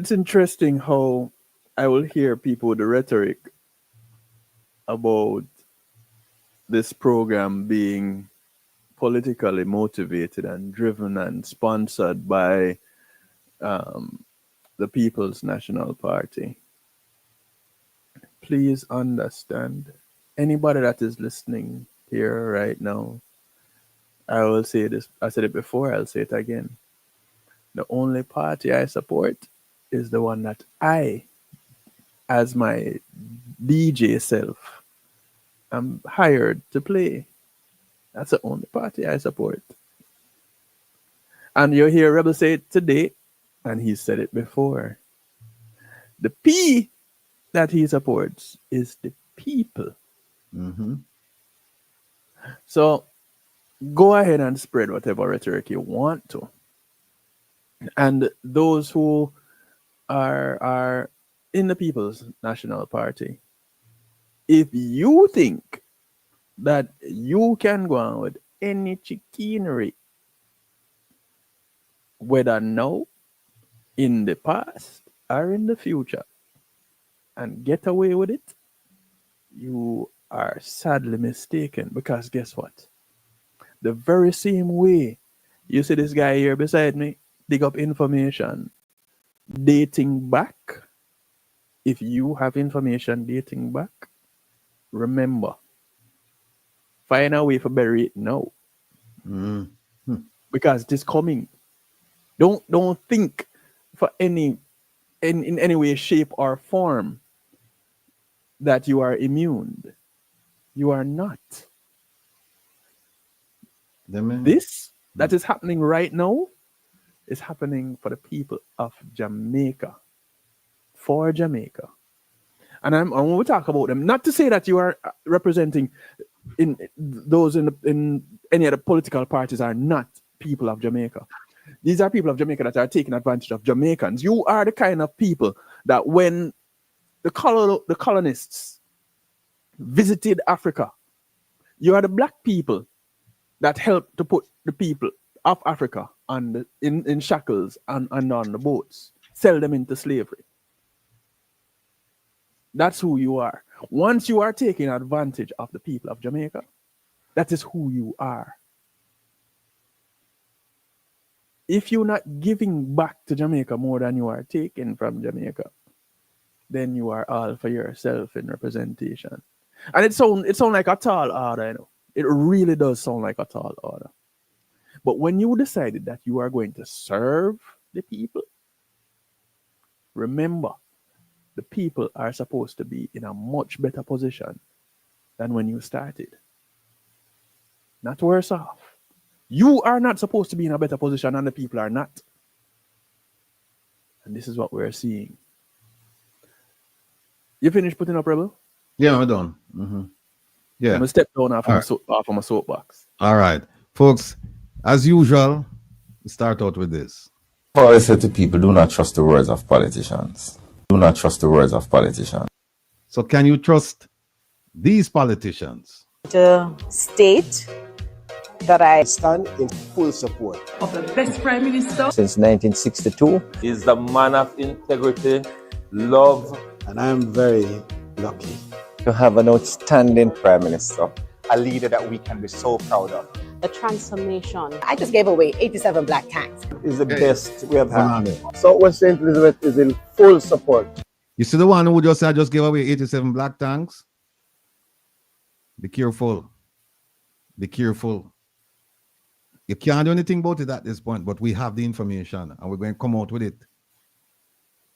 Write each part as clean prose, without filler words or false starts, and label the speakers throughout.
Speaker 1: It's interesting how I will hear people with the rhetoric about this program being politically motivated and driven and sponsored by um, the People's National Party. Please understand, anybody that is listening here right now, I will say this, I said it before, I'll say it again. The only party I support is the one that I, as my DJ self, am hired to play. That's the only party I support. And you hear Rebel say it today, and he said it before. The P that he supports is the people.
Speaker 2: Mm-hmm.
Speaker 1: So go ahead and spread whatever rhetoric you want to. And those who are in the People's National Party, if you think that you can go on with any chicanery, whether now, in the past, or in the future, and get away with it, you are sadly mistaken. Because guess what? The very same way you see this guy here beside me dig up information dating back, if you have information dating back, remember, find a way for bury it now.
Speaker 2: Mm-hmm.
Speaker 1: Because it is coming. Don't think for in any way, shape, or form that you are immune. You are not. This that is happening right now is happening for the people of Jamaica. For Jamaica. And when we talk about them, not to say that you are representing in those in any other political parties are not people of Jamaica. These are people of Jamaica that are taking advantage of Jamaicans. You are the kind of people that when the colonists visited Africa, you are the black people that helped to put the people of Africa on in shackles and on the boats, sell them into slavery. That's who you are. Once you are taking advantage of the people of Jamaica, that is who you are. If you're not giving back to Jamaica more than you are taking from Jamaica, then you are all for yourself in representation. And it sound like a tall order, you know. It really does sound like a tall order. But when you decided that you are going to serve the people, remember, the people are supposed to be in a much better position than when you started. Not worse off. You are not supposed to be in a better position and the people are not. And this is what we're seeing. You finished putting up, Rebel?
Speaker 2: Yeah, I'm done. Mm-hmm. Yeah.
Speaker 1: I'm going to step down off of my soapbox.
Speaker 2: All right. Folks, as usual, we start out with this.
Speaker 3: I always say to people, do not trust the words of politicians. Do not trust the words of politicians.
Speaker 2: So can you trust these politicians?
Speaker 4: To state that I
Speaker 5: stand in full support
Speaker 6: of the best Prime Minister
Speaker 3: since 1962.
Speaker 7: Is the man of integrity, love.
Speaker 5: And I am very lucky
Speaker 3: to have an outstanding Prime Minister.
Speaker 8: A leader that we can be so proud of.
Speaker 4: A transformation. I just gave away 87 black tanks.
Speaker 5: Is the best we have had. Southwest St. Elizabeth is in full support.
Speaker 2: You see the one who just said I just gave away 87 black tanks? Be careful. Be careful. You can't do anything about it at this point, but we have the information and we're going to come out with it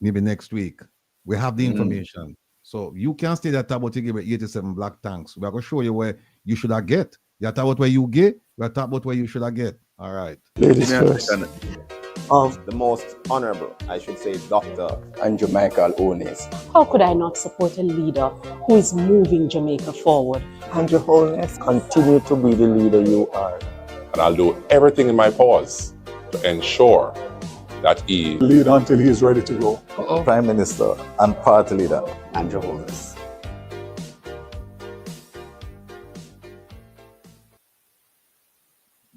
Speaker 2: maybe next week. We have the information. So you can't stay that about you give 87 black tanks. We're going to show you where you should have get. You talk about where you get, we're talking about where you should have get. All right.
Speaker 5: Ladies first.
Speaker 7: Of the most honorable, I should say, Dr.
Speaker 8: Andrew Michael Holness.
Speaker 4: How could I not support a leader who is moving Jamaica forward?
Speaker 8: Andrew Holness, continue to be the leader you are.
Speaker 9: And I'll do everything in my powers to ensure that he
Speaker 5: lead until he is ready to go.
Speaker 3: Prime Minister and party leader,
Speaker 8: Andrew Holness.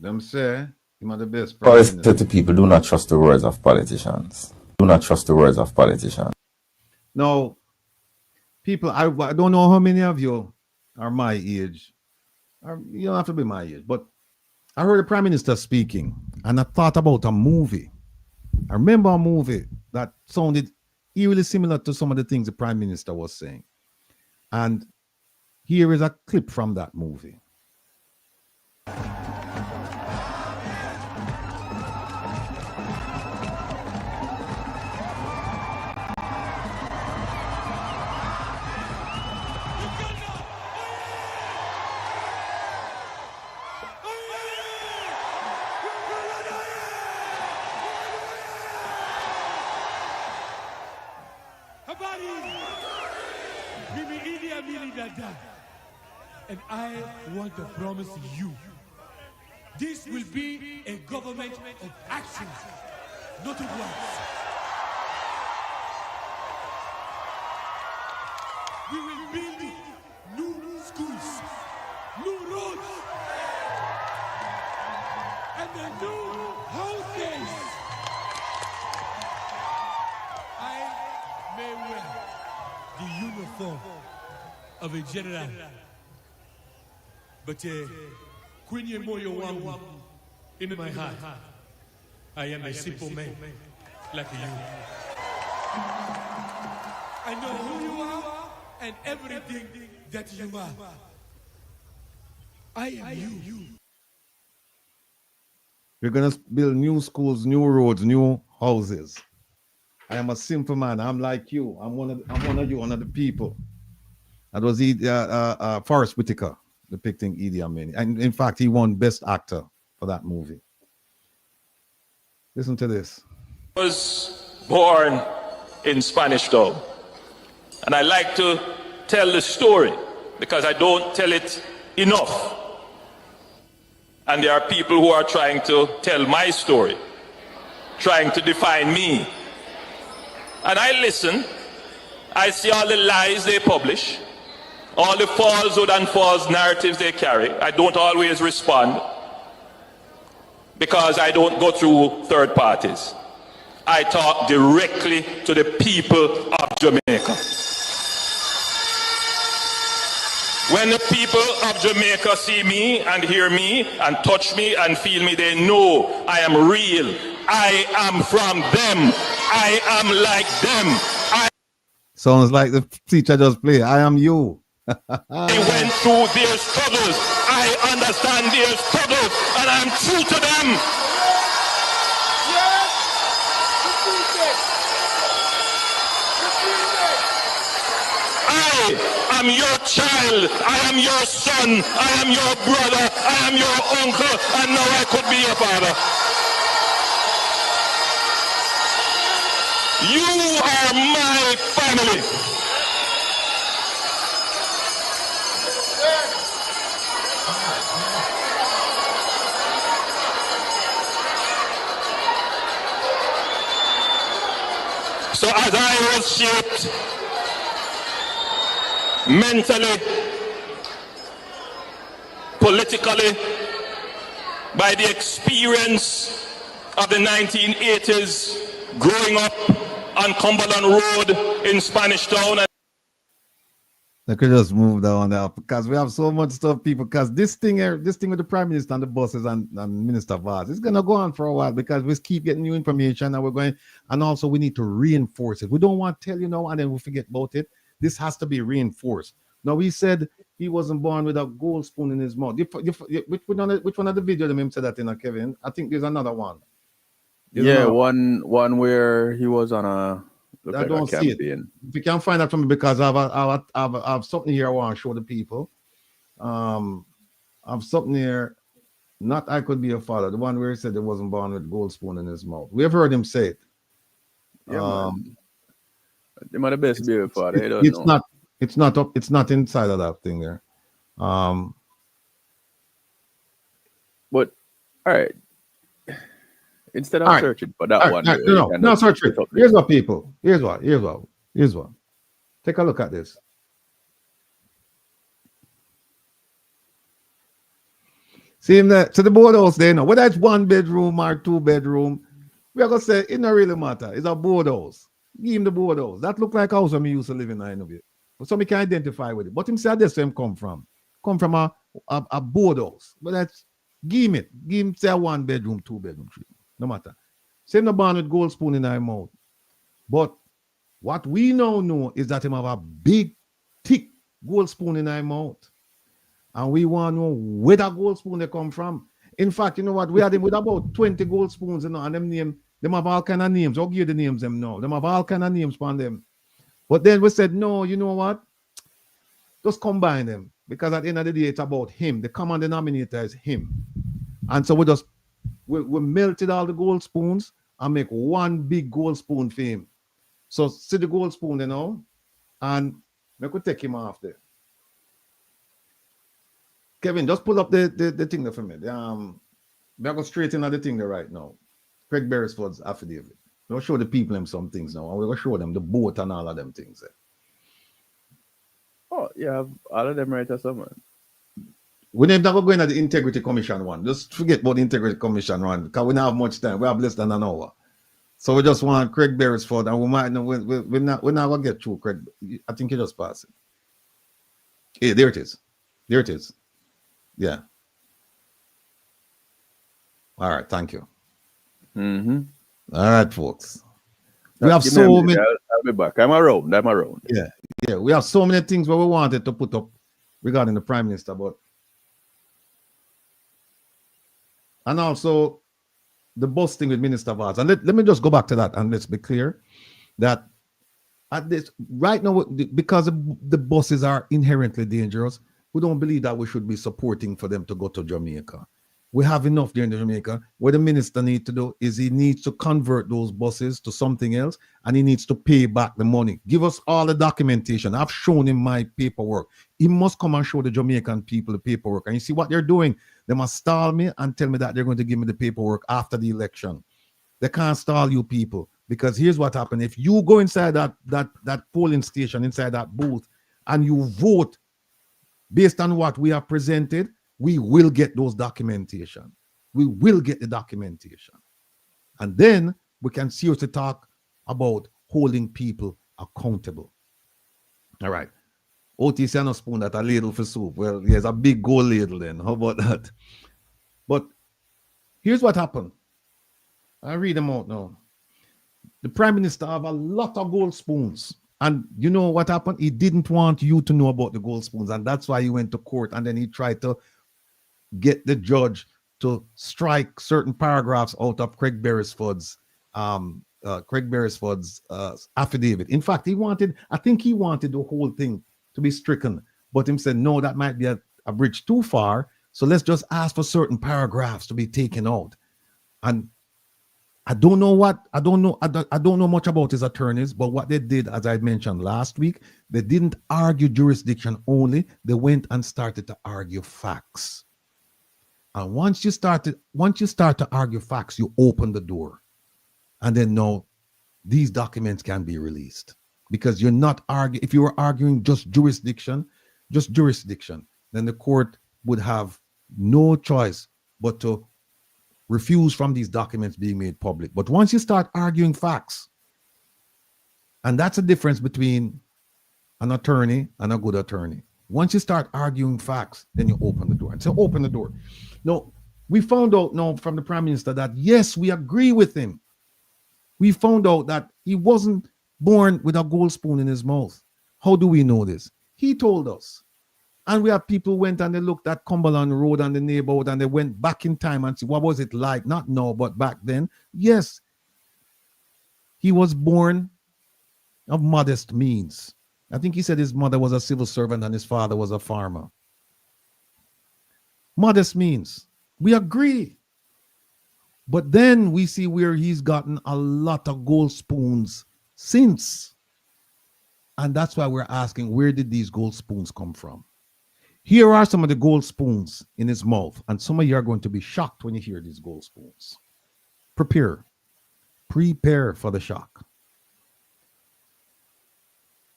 Speaker 2: Them say him are the best.
Speaker 3: I always say to people, do not trust the words of politicians. Do not trust the words of politicians.
Speaker 2: Now, people, I don't know how many of you are my age. Or you don't have to be my age, but I heard the Prime Minister speaking, and I thought about a movie. I remember a movie that sounded eerily similar to some of the things the Prime Minister was saying. And here is a clip from that movie.
Speaker 10: And I want to promise you, this will be a government of action, not of words. We will build new schools, new roads, and the new houses. I may wear the uniform of a general, but Queen Moyo Wangu in my heart, I am a simple man like you. I know who you are and everything that you are. I am you.
Speaker 2: We're gonna build new schools, new roads, new houses. I am a simple man. I'm like you. I'm one of you, one of the people. That was Forrest Whitaker depicting Idi Amin. And in fact, he won Best Actor for that movie. Listen to this.
Speaker 11: I was born in Spanish Town. And I like to tell the story because I don't tell it enough. And there are people who are trying to tell my story, trying to define me. And I listen. I see all the lies they publish, all the falsehood and false narratives they carry. I don't always respond because I don't go through third parties. I talk directly to the people of Jamaica. When the people of Jamaica see me and hear me and touch me and feel me, they know I am real. I am from them. I am like them.
Speaker 2: Sounds like the teacher just played. I am you.
Speaker 11: They went through their struggles. I understand their struggles, and I'm true to them. I am your child. I am your son. I am your brother. I am your uncle, and now I could be your father. You are my family. So as I was shaped mentally, politically, by the experience of the 1980s, growing up on Cumberland Road in Spanish Town.
Speaker 2: I could just move down there because we have so much stuff, people. Because this thing with the Prime Minister and the buses and Minister Vaz, it's gonna go on for a while because we keep getting new information and we're going, and also we need to reinforce it. We don't want to tell you now and then we forget about it. This has to be reinforced. Now he said he wasn't born with a gold spoon in his mouth. Which one of the video them said that in, Kevin? I think there's another one.
Speaker 1: One where he was on a.
Speaker 2: I don't see it. If you can find that from me, because I have something here I want to show the people. I have something here. Not I could be a father. The one where he said he wasn't born with gold spoon in his mouth. We have heard him say it.
Speaker 1: Yeah, they might have best be a father.
Speaker 2: It's not inside of that thing there.
Speaker 1: But all right. Instead of searching for that one.
Speaker 2: No, search it. Here's what, people. Here's what. Take a look at this. See him there. So the board house there, whether it's 1 bedroom or 2 bedroom, We are going to say, it don't really matter. It's a boardhouse. Give him the boardhouse. That look like house when me used to live in Innovate. But some can identify with it. But him say that's where him come from. Come from a boardhouse. But that's, give him it. Give him, say, a 1 bedroom, 2 bedroom, 3. No matter. Same no born with gold spoon in our mouth. But what we now know is that him have a big, thick gold spoon in our mouth. And we want to know where that gold spoon they come from. In fact, you know what? We had him with about 20 gold spoons, you know, and them have all kind of names. I'll give you the names them now. Them have all kind of names on them. But then we said, no, you know what? Just combine them. Because at the end of the day, it's about him. The common denominator is him. And so we melted all the gold spoons and make one big gold spoon for him. So see the gold spoon, you know, and we could take him off there. Kevin, just pull up the thing there for me. We're going straight into the thing there right now. Craig Beresford's affidavit. We'll show the people them some things now, and we'll show them the boat and all of them things there.
Speaker 1: Oh, yeah, all of them right or somewhere.
Speaker 2: We never go into the Integrity Commission one. Just forget about the Integrity Commission one, because we don't have much time. We have less than an hour. So we just want Craig Beresford, and we might know we're not going to get through Craig. I think you just pass it. Hey, there it is. There it is. Yeah. All right. Thank you.
Speaker 1: Mm-hmm.
Speaker 2: All right, folks. We have so many.
Speaker 1: I'll be back. I'm around.
Speaker 2: Yeah. We have so many things where we wanted to put up regarding the Prime Minister, and also the bus thing with Minister of Arts. And let me just go back to that, and let's be clear that at this right now, because the buses are inherently dangerous, we don't believe that we should be supporting for them to go to Jamaica. We have enough there in Jamaica. What the minister needs to do is he needs to convert those buses to something else, and he needs to pay back the money. Give us all the documentation. I've shown him my paperwork. He must come and show the Jamaican people the paperwork. And you see what they're doing? They must stall me and tell me that they're going to give me the paperwork after the election. They can't stall you people, because here's what happened. If you go inside that polling station, inside that booth, and you vote based on what we have presented, we will get those documentation. We will get the documentation. And then we can seriously talk about holding people accountable. All right. OTC and a spoon that a ladle for soup. Well, there's a big gold ladle then. How about that? But here's what happened. I'll read them out now. The Prime Minister have a lot of gold spoons. And you know what happened? He didn't want you to know about the gold spoons. And that's why he went to court. And then he tried to get the judge to strike certain paragraphs out of Craig Beresford's affidavit. In fact, I think he wanted the whole thing to be stricken. But him said, no, that might be a bridge too far. So let's just ask for certain paragraphs to be taken out. And I don't know much about his attorneys, but what they did, as I mentioned last week, they didn't argue jurisdiction only. They went and started to argue facts. And once you start to argue facts, you open the door. And then now these documents can be released. Because you're not arguing, if you were arguing just jurisdiction, then the court would have no choice but to refuse from these documents being made public. But once you start arguing facts, and that's the difference between an attorney and a good attorney. Once you start arguing facts, then you open the door. And so open the door. Now, we found out now from the Prime Minister that, yes, we agree with him. We found out that he wasn't born with a gold spoon in his mouth. How do we know this? He told us. And we have people who went and they looked at Cumberland Road and the neighborhood and they went back in time and see what was it like, not now, but back then. Yes, he was born of modest means. I think he said his mother was a civil servant and his father was a farmer. Modest means. We agree. But then we see where he's gotten a lot of gold spoons since. And that's why we're asking, where did these gold spoons come from? Here are some of the gold spoons in his mouth. And some of you are going to be shocked when you hear these gold spoons. Prepare for the shock.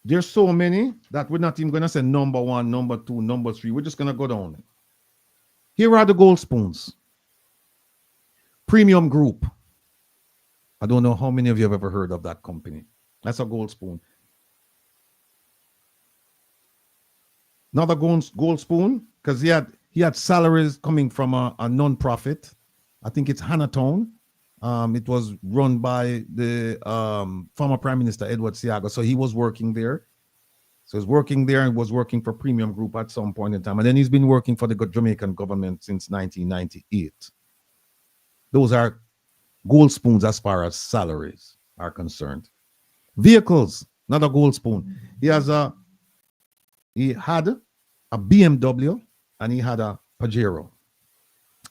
Speaker 2: There's so many that we're not even going to say number 1, number 2, number 3. We're just going to go down. Here are the gold spoons. Premium Group. I don't know how many of you have ever heard of that company. That's a gold spoon. Another gold spoon, because he had salaries coming from a non-profit. I think it's Hannatown. It was run by the former Prime Minister Edward Seaga. So he was working there. So he's working there and was working for Premium Group at some point in time. And then he's been working for the Jamaican government since 1998. Those are gold spoons as far as salaries are concerned. Vehicles, another gold spoon. He had a BMW and he had a Pajero.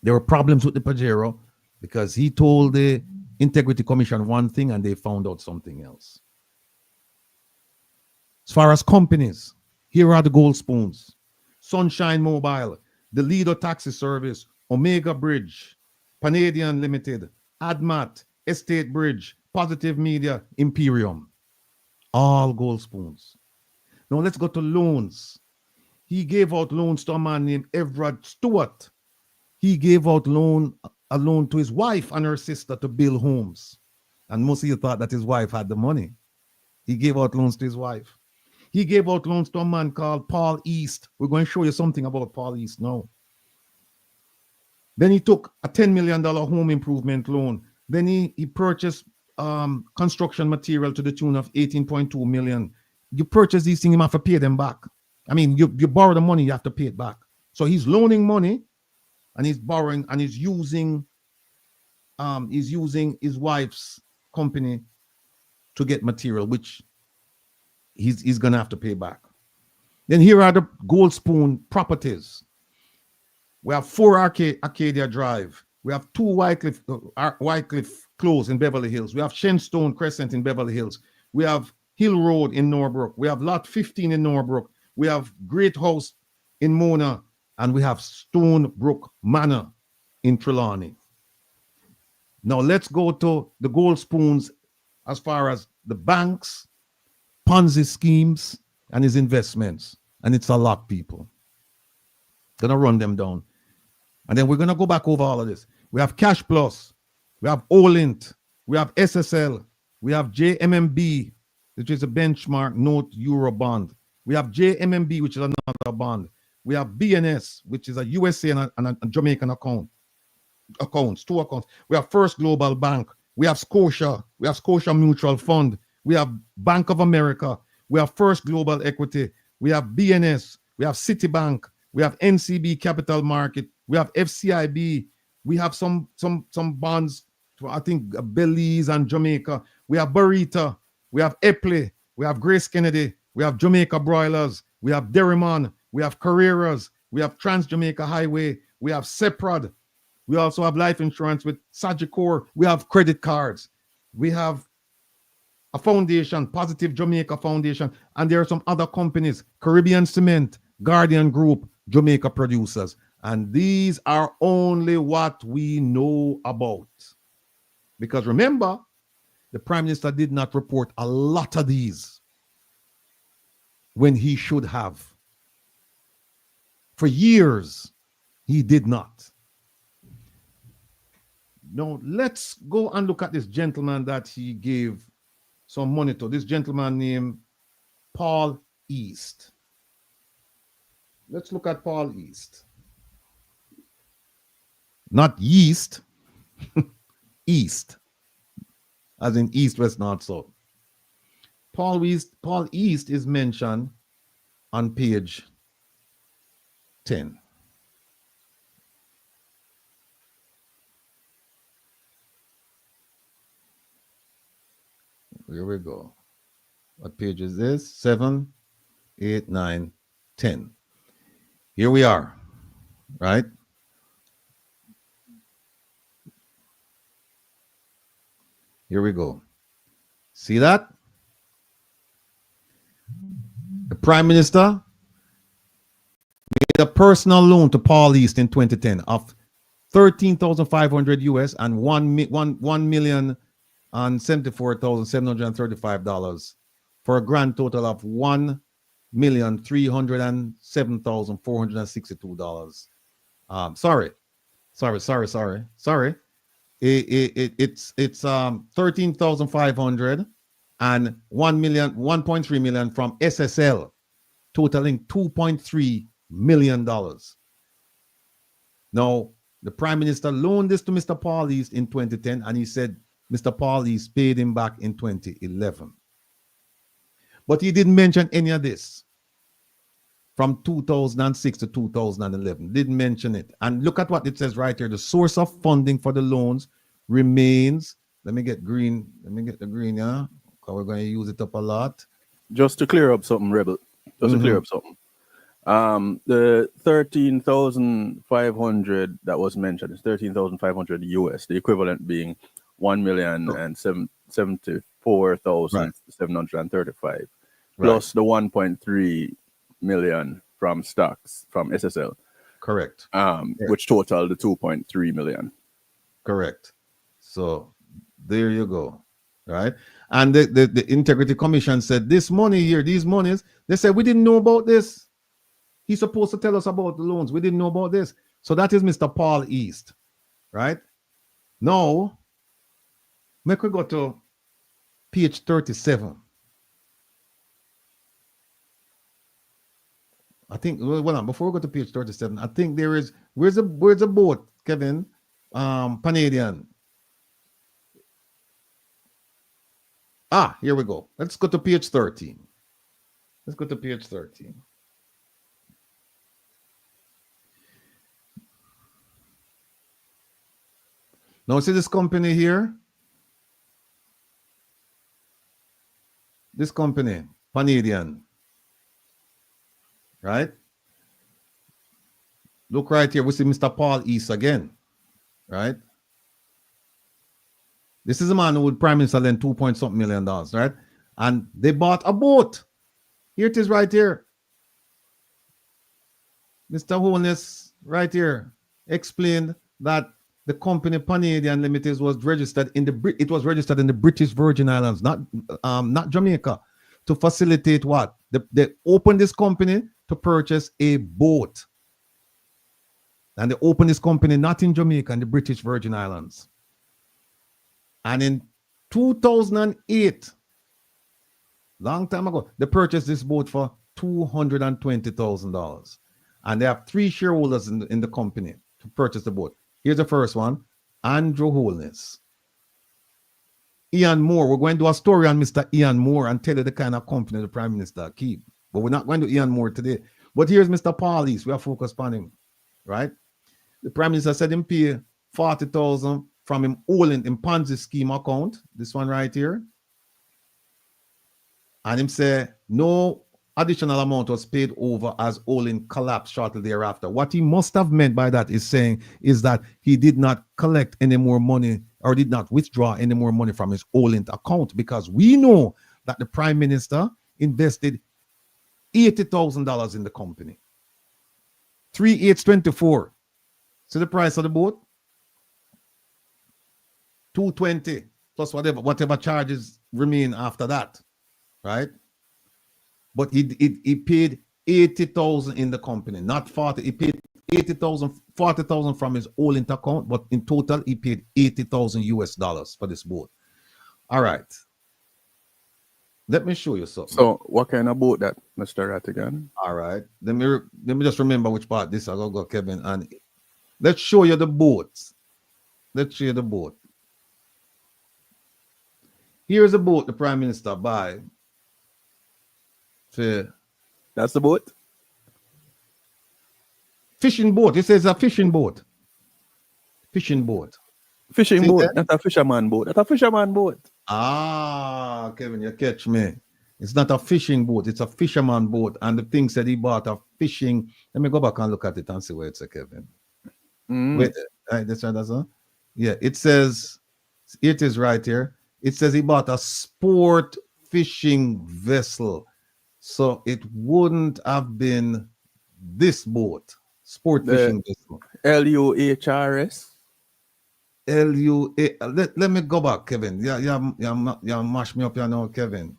Speaker 2: There were problems with the Pajero because he told the Integrity Commission one thing and they found out something else. As far as companies, here are the gold spoons. Sunshine Mobile, the Lido Taxi Service, Omega Bridge, Panadian Limited, AdMat, Estate Bridge, Positive Media, Imperium. All gold spoons. Now let's go to loans. He gave out loans to a man named Everett Stewart. He gave out a loan to his wife and her sister to build homes. And most of you thought that his wife had the money. He gave out loans to his wife. He gave out loans to a man called Paul East. We're going to show you something about Paul East now. Then he took a $10 million home improvement loan. Then he purchased construction material to the tune of $18.2 million. You purchase these things, you have to pay them back. I mean, you borrow the money, you have to pay it back. So he's loaning money and he's borrowing and he's using his wife's company to get material, which he's going to have to pay back. Then here are the gold spoon properties. We have 4 Arcadia Drive. We have 2 Wycliffe Close in Beverly Hills. We have Shenstone Crescent in Beverly Hills. We have Hill Road in Norbrook. We have Lot 15 in Norbrook. We have Great House in Mona. And we have Stonebrook Manor in Trelawney. Now let's go to the gold spoons as far as the banks, Ponzi schemes, and his investments. And it's a lot, people. Gonna run them down. And then we're gonna go back over all of this. We have Cash Plus, we have Olint, we have SSL, we have JMMB, which is a benchmark note euro bond. We have JMMB, which is another bond. We have BNS, which is a USA and a Jamaican accounts, 2 accounts. We have First Global Bank. We have Scotia. We have Scotia Mutual Fund. We have Bank of America. We have First Global Equity. We have BNS. We have Citibank. We have NCB Capital Market. We have FCIB. We have some bonds, I think Belize and Jamaica. We have Barita. We have Epley. We have Grace Kennedy. We have Jamaica Broilers. We have Derrimon. We have Carreras. We have Trans Jamaica Highway. We have Seprad. We also have life insurance with Sagicor. We have credit cards. We have a foundation, Positive Jamaica Foundation. And there are some other companies, Caribbean Cement, Guardian Group, Jamaica Producers. And these are only what we know about. Because remember, the Prime Minister did not report a lot of these when he should have. For years, he did not. Now, let's go and look at this gentleman that he gave some money to. This gentleman named Paul East. Let's look at Paul East. Not yeast, East, as in East, West, North, South. Paul East is mentioned on page 10. Here we go. What page is this? 7, 8, 9, 10. Here we are, right? Here we go. See that? The Prime Minister made a personal loan to Paul East in 2010 of $13,500 US and $1,074,735 for a grand total of $1,307,462. Sorry. it's 13,500 and 1.3 million from SSL, totaling $2.3 million. Now, the Prime Minister loaned this to Mr. Paul East in 2010, and he said Mr. Paul East paid him back in 2011. But he didn't mention any of this from 2006 to 2011. Didn't mention it. And look at what it says right here. The source of funding for the loans remains. Let me get green. Let me get the green, yeah? Because we're going to use it up a lot.
Speaker 1: Just to clear up something, Rebel. Just to clear up something. The 13,500 that was mentioned is 13,500 US, the equivalent being 1,074,735 plus the 1.3 million from stocks from SSL.
Speaker 2: Correct.
Speaker 1: Which total the 2.3 million.
Speaker 2: Correct. So there you go. Right. And the Integrity Commission said this money here, these monies, they said we didn't know about this. He's supposed to tell us about the loans. We didn't know about this. So that is Mr. Paul East. Right. Now, make we go to page 37. I think, well, before we go to page 37, I think there is, where's the boat, Kevin? Panadian. Here we go. Let's go to page 13. Let's go to page 13. Now, see this company here? This company, Panadian. Right? Look right here. We see Mr. Paul East again. Right? This is a man who would Prime Minister lend $2.something million, right? And they bought a boat. Here it is right here. Mr. Holness right here explained that the company Panadian Limited was registered in the British Virgin Islands, not Jamaica, to facilitate what? They opened this company to purchase a boat. And they opened this company not in Jamaica, in the British Virgin Islands. And in 2008, long time ago, they purchased this boat for $220,000. And they have 3 shareholders in the company to purchase the boat. Here's the first one, Andrew Holness. Ian Moore. We're going to do a story on Mr. Ian Moore and tell you the kind of company the Prime Minister keep. But we're not going to do Ian Moore today. But here's Mr. Paul East. We are focused on him, right? The Prime Minister said him pay $40,000 from him Olin in Ponzi scheme account. This one right here. And him say no additional amount was paid over as Olin collapsed shortly thereafter. What he must have meant by that is that he did not collect any more money or did not withdraw any more money from his Olin account, because we know that the Prime Minister invested $80,000 in the company. 3,824. See the price of the boat? $220 plus whatever charges remain after that, right? But he paid $80,000 in the company, not 40. He paid $40,000 from his Olin account, but in total he paid $80,000 US for this boat. All right. Let me show you something.
Speaker 1: So what kind of boat that, Mr. Rattigan?
Speaker 2: All right. Let me just remember which part this. I'll go, Kevin, and let's show you the boat. Let's show you the boat. Here's a boat the Prime Minister buy.
Speaker 1: That's the boat?
Speaker 2: Fishing boat. It says a fishing boat. Fishing boat.
Speaker 1: Fishing boat. That's a fisherman boat. That's a fisherman boat.
Speaker 2: Kevin, you catch me. It's not a fishing boat. It's a fisherman boat. And the thing said he bought a fishing. Let me go back and look at it and see where it's at, Kevin. Wait, that's right. Yeah, it says, it is right here. It says he bought a sport fishing vessel. So it wouldn't have been this boat. Sport fishing vessel.
Speaker 1: LUHRS.
Speaker 2: Let me go back, Kevin. Yeah, mash me up here now, Kevin.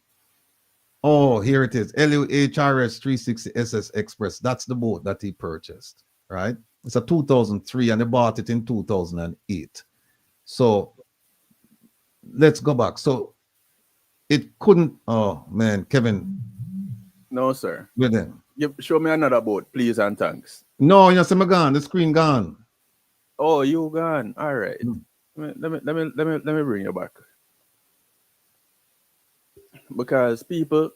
Speaker 2: Oh, here it is. LUHRS 360 SS Express. That's the boat that he purchased, right? It's a 2003 and he bought it in 2008. So let's go back. So it couldn't. Oh man, Kevin.
Speaker 1: No, sir.
Speaker 2: With them.
Speaker 1: Show me another boat, please and thanks.
Speaker 2: No, you see me gone. The screen gone.
Speaker 1: Oh, you gone. All right. Let me bring you back. Because people,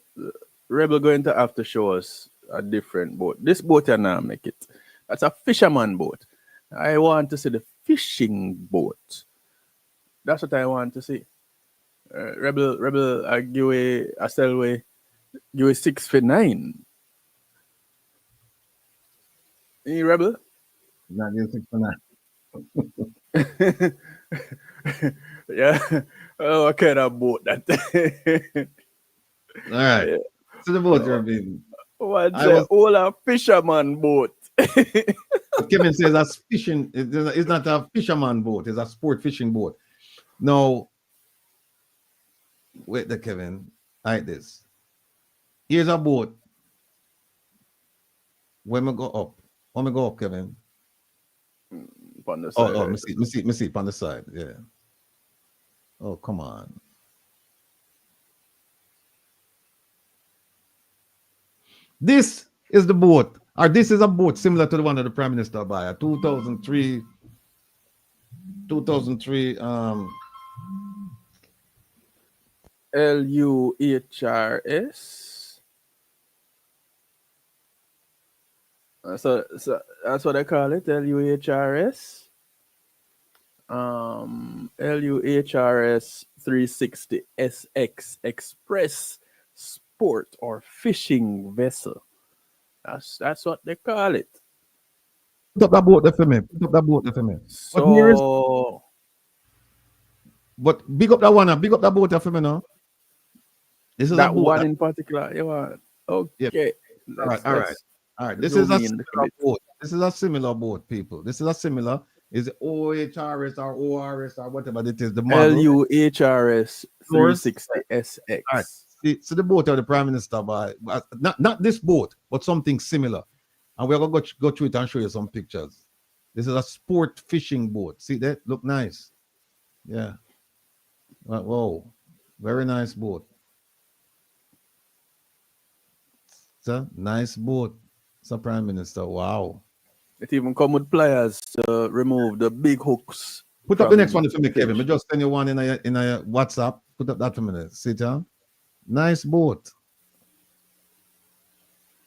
Speaker 1: Rebel going to have to show us a different boat. This boat you now make it. That's a fisherman boat. I want to see the fishing boat. That's what I want to see. Rebel, I give away, I sell away, give away 6 for 9. Hey, Rebel?
Speaker 2: Not give 6 for 9.
Speaker 1: Yeah. Oh, what kind of boat that?
Speaker 2: All right. Yeah. So the boat you're being.
Speaker 1: What's a fisherman boat?
Speaker 2: Kevin says that's fishing. It's not a fisherman boat. It's a sport fishing boat. Now, wait there, Kevin. Like this. Here's a boat. When we go up, Kevin.
Speaker 1: On the side.
Speaker 2: Oh, me see on the side. Yeah. Oh, come on. This is the boat, or this is a boat similar to the one that the Prime Minister buy, a 2003
Speaker 1: LUHRS. So that's what they call it, LUHRS. LUHRS 360 SX Express Sport or Fishing Vessel. That's what they call it.
Speaker 2: Put up that boat there for me.
Speaker 1: So,
Speaker 2: but big up that one. Big up that boat there for me now.
Speaker 1: This is that one in particular. You want? Okay.
Speaker 2: Yeah. All right. This is a similar boat. This is a similar boat, people. This is a similar. Is it OHRS or ORS or whatever it is? The model.
Speaker 1: LUHRS 360 SX.
Speaker 2: All right. See, so the boat of the Prime Minister buy, not this boat, but something similar. And we're gonna go through it and show you some pictures. This is a sport fishing boat. See that? Look nice. Yeah. Whoa. Very nice boat. It's a nice boat. It's a Prime Minister. Wow.
Speaker 1: It even come with pliers to remove the big hooks.
Speaker 2: Put up the next one for me, Kevin. We just send you one in a WhatsApp. Put up that for me. See it? Nice boat.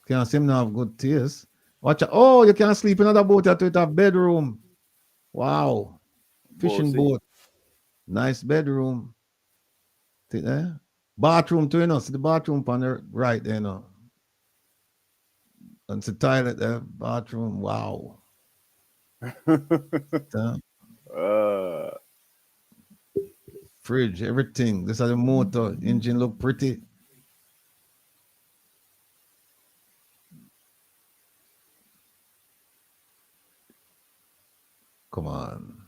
Speaker 2: Can't seem to have good taste. Watch out. Oh, you can sleep in another boat at a bedroom. Wow. Fishing boat. Nice bedroom. See there? Bathroom too, you know. See the bathroom on the right there, you know. And the toilet there, bathroom. Wow. Fridge, everything. This is the motor. Engine look pretty. Come on.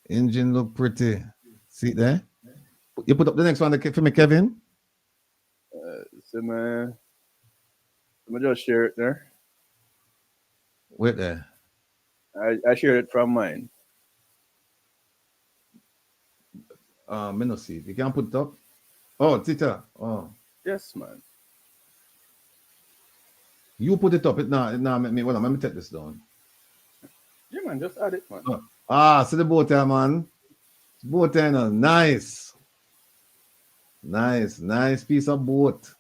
Speaker 2: Engine look pretty. See there? You put up the next one for me, Kevin.
Speaker 1: So man, let me just share it there.
Speaker 2: Wait there.
Speaker 1: I shared it from mine.
Speaker 2: Me no see. You can put it up. Oh, Tita. Oh.
Speaker 1: Yes, man.
Speaker 2: You put it up. It now make me. Well, let me take this down.
Speaker 1: Yeah, man. Just add it, man.
Speaker 2: Oh. See the boat there, man. Boat there, no. Nice. Nice piece of boat.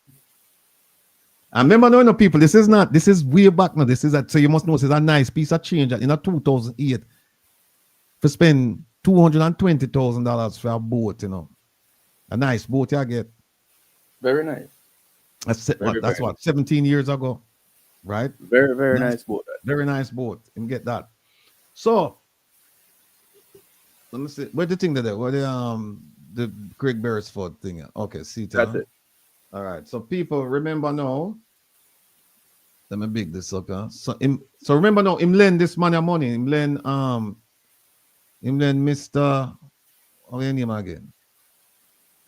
Speaker 2: And remember, no, people, this is way back now. So you must know this is a nice piece of change in a 2008 for spend $220,000 for a boat, you know. A nice boat you get.
Speaker 1: Very nice.
Speaker 2: That's what, 17 years ago, right?
Speaker 1: Very nice boat.
Speaker 2: Very nice boat. And get that. So, let me see. Where's the thing there? Where the Craig Beresford thing? Okay, see that.
Speaker 1: That's it.
Speaker 2: All right. So people remember now. Let me big this up. So remember now, him lend this man money. Him lend Mr. What's your name again?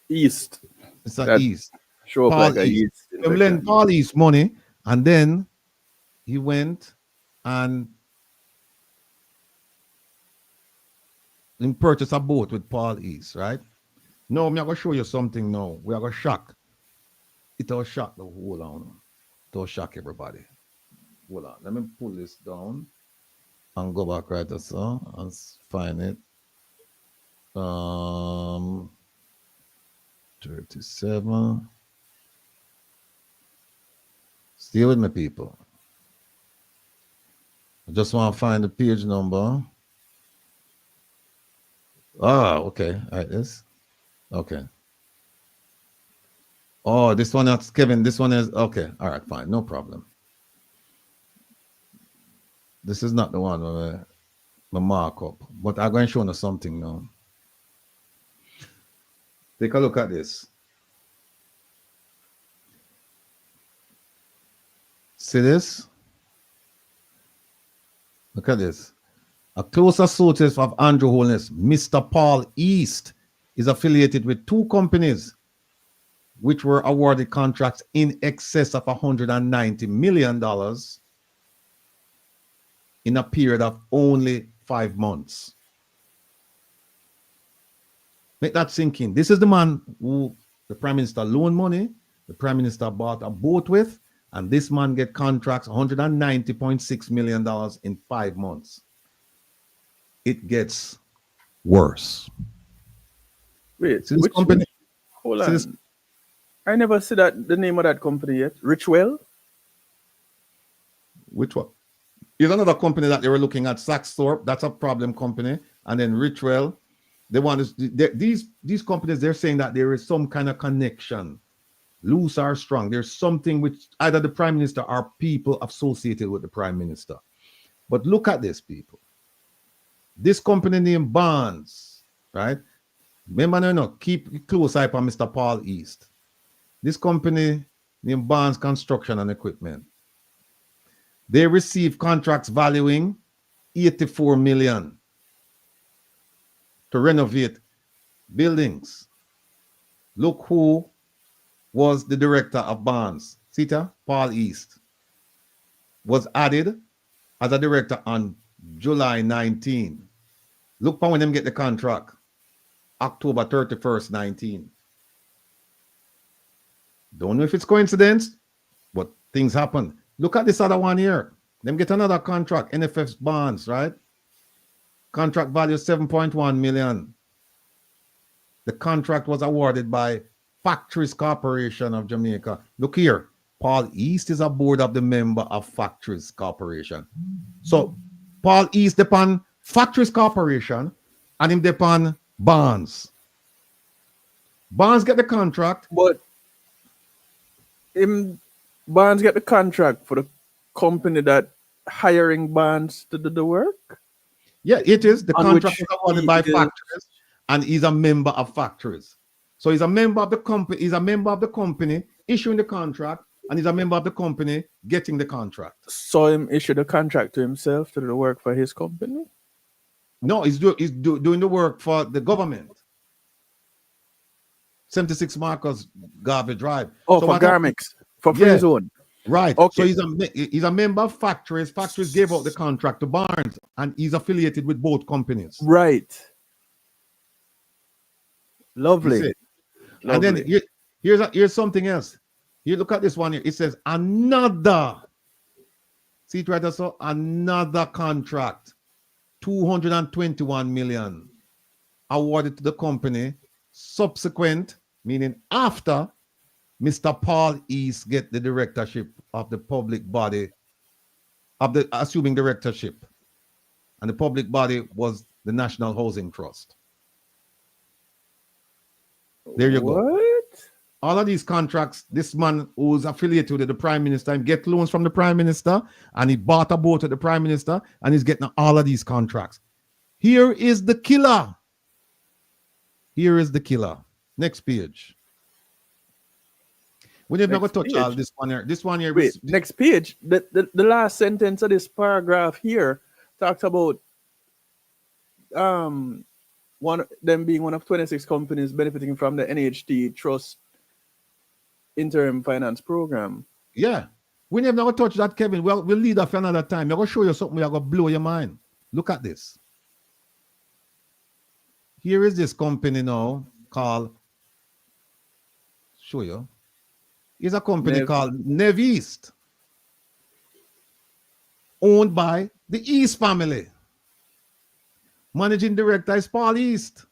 Speaker 1: East.
Speaker 2: Mr. East.
Speaker 1: Show up like East.
Speaker 2: Him lend Paul East money, and then he went and purchase a boat with Paul East, right? No, I'm going to show you something now. We are going to shock. It will shock the whole on. It will shock everybody. Hold on. Let me pull this down and go back right as so and find it. 37. Stay with me, people. I just want to find the page number. Ah, okay. All right, this. Okay. Oh, this one that's Kevin. This one is okay. All right, fine. No problem. This is not the one where my markup, but I'm going to show you something now. Take a look at this. See this? Look at this. A close associate of Andrew Holness, Mr. Paul East, is affiliated with two companies which were awarded contracts in excess of $190 million in a period of only 5 months. Make that sink in. This is the man who the Prime Minister loaned money, the Prime Minister bought a boat with, and this man get contracts $190.6 million in 5 months. It gets worse.
Speaker 1: Wait,
Speaker 2: see this company?
Speaker 1: Hold on. This, I never see that the name of that company yet. Richwell?
Speaker 2: Which one? Here's another company that they were looking at, Saxthorpe. That's a problem company. And then Richwell. They want to, these companies, they're saying that there is some kind of connection, loose or strong. There's something which either the Prime Minister or people associated with the Prime Minister. But look at this, people. This company named Barnes, right? Remember, no, keep close eye on Mr. Paul East. This company named Barnes Construction and Equipment. They received contracts valuing $84 million to renovate buildings. Look who was the director of Barnes. Sita, Paul East, was added as a director on July 19. Look for when them get the contract. October 31st, 19. Don't know if it's coincidence, but things happen. Look at this other one here. Them get another contract, NFF's Barnes, right? Contract value $7.1 million. The contract was awarded by Factories Corporation of Jamaica. Look here. Paul East is a board of the member of Factories Corporation. So Paul East depend Factories Corporation and him depend Barnes. Barnes get the contract.
Speaker 1: But Barnes get the contract for the company that hiring Barnes to do the work?
Speaker 2: Yeah, it is. The contract is awarded by Factories, and he's a member of Factories. So he's a member of the company. He's a member of the company issuing the contract, and he's a member of the company getting the contract.
Speaker 1: So him issue the contract to himself to do the work for his company?
Speaker 2: No, he's doing the work for the government. 76 Marcus Garvey Drive.
Speaker 1: Oh, so for Garmix, for Free Zone.
Speaker 2: Right. Okay. So he's a member of Factories. Factories gave out the contract to Barnes, and he's affiliated with both companies.
Speaker 1: Right. Lovely.
Speaker 2: And then here's something else. You look at this one here. It says another. See it right, so another contract, $221 million awarded to the company subsequent, meaning after Mr. Paul East get the directorship of the public body, of the assuming directorship. And the public body was the National Housing Trust. There you go.
Speaker 1: What?
Speaker 2: All of these contracts, this man who's affiliated with the Prime Minister, he get loans from the Prime Minister, and he bought a boat with the Prime Minister, and he's getting all of these contracts. Here is the killer. Here is the killer. Next page. We never go touch all this one here. This one here.
Speaker 1: Wait, next page. The last sentence of this paragraph here talks about them being one of 26 companies benefiting from the NHT Trust interim finance program.
Speaker 2: Yeah. We never going to touch that, Kevin. We'll leave that for another time. I'm going to show you something that's going to blow your mind. Look at this. Here is this company now called, show you. It's a company called Nev East, owned by the East family. Managing director is Paul East.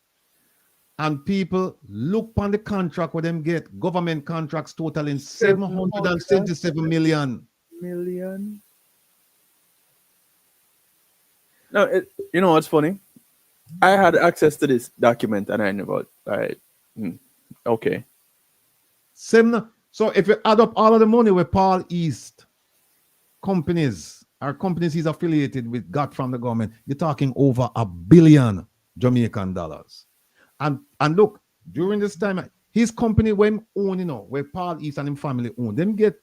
Speaker 2: And people look on the contract where them get government contracts totaling 777 million.
Speaker 1: No, you know what's funny? I had access to this document and I knew about okay.
Speaker 2: So if you add up all of the money where Paul East companies he's affiliated with got from the government, you're talking over $1 billion Jamaican dollars. And look, during this time, his company when own, where Paul East and his family own, them get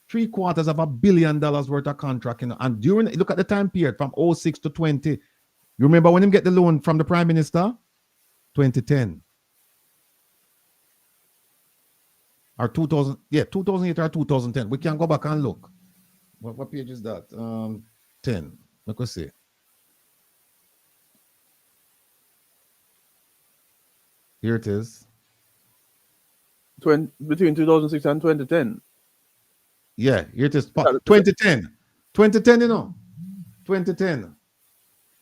Speaker 2: $750 million worth of contract, and look at the time period from 06 to 20. You remember when him get the loan from the Prime Minister? 2010. Or 2008 or 2010. We can go back and look. What page is that? 10. Let us see. Here it is.
Speaker 1: Between 2006 and 2010.
Speaker 2: Yeah, here it is. 2010. 2010, 2010.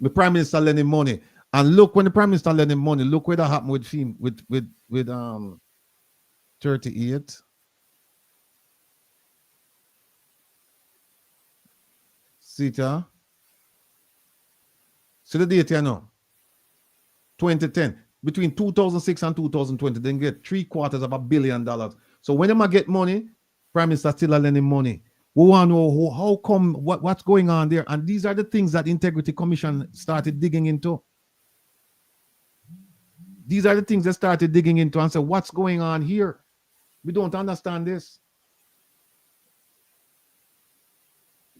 Speaker 2: The Prime Minister lending money. And look, when the Prime Minister lending money, look what that happened with him with 38. Sita. See the date here now. 2010. Between 2006 and 2020, they get $750 million. So when they get money, Prime Minister still lending money. We want to know how come, what's going on there. And these are the things that Integrity Commission started digging into. These are the things they started digging into and said, what's going on here? We don't understand this.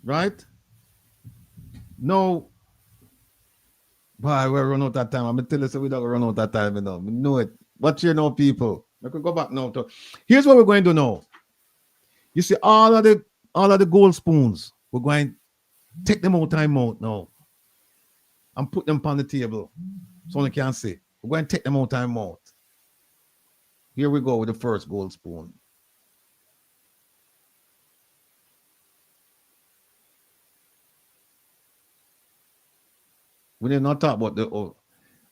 Speaker 2: Right? No. Boy, we run out of time. I'm going to tell you so we don't run out of time. We know it. Watch here now, people. We can go back now. Here's what we're going to know. You see, all of the gold spoons, we're going to take them out time out now and put them on the table so you can see. We're going to take them out time out. Here we go with the first gold spoon. We did not talk about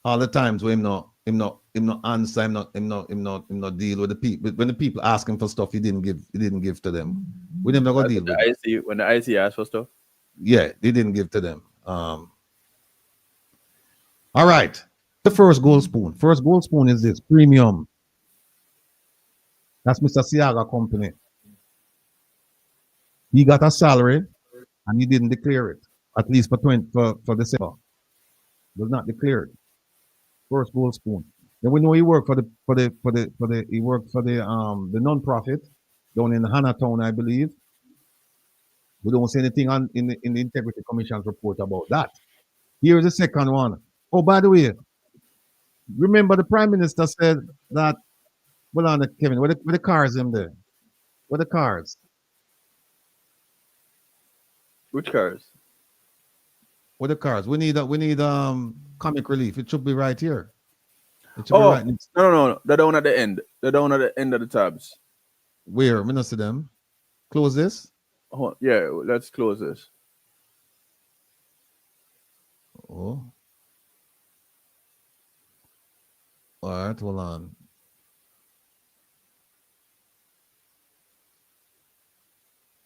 Speaker 2: all the times where him not answer, him not deal with the people. When the people ask him for stuff, he didn't give to them. We never go deal with
Speaker 1: it. When the IC asked for stuff.
Speaker 2: Yeah, they didn't give to them. All right. The first gold spoon. First gold spoon is this premium. That's Mr. Siaga company. He got a salary and he didn't declare it. At least for December. Was not declared. First gold spoon. Then we know he worked for the non-profit down in Hannahtown, I believe. We don't see anything in the Integrity Commission's report about that. Here's the second one. Oh, by the way, remember the Prime Minister said that, well, on Kevin, where the cars in there? Where the cars?
Speaker 1: Which cars?
Speaker 2: Where the cars? We need comic relief. It should be right here. It should be right.
Speaker 1: No. They're down at the end. They're down at the end of the tabs.
Speaker 2: Where? We not see them. Close this.
Speaker 1: Oh, yeah, let's close this.
Speaker 2: Oh. All right, hold on.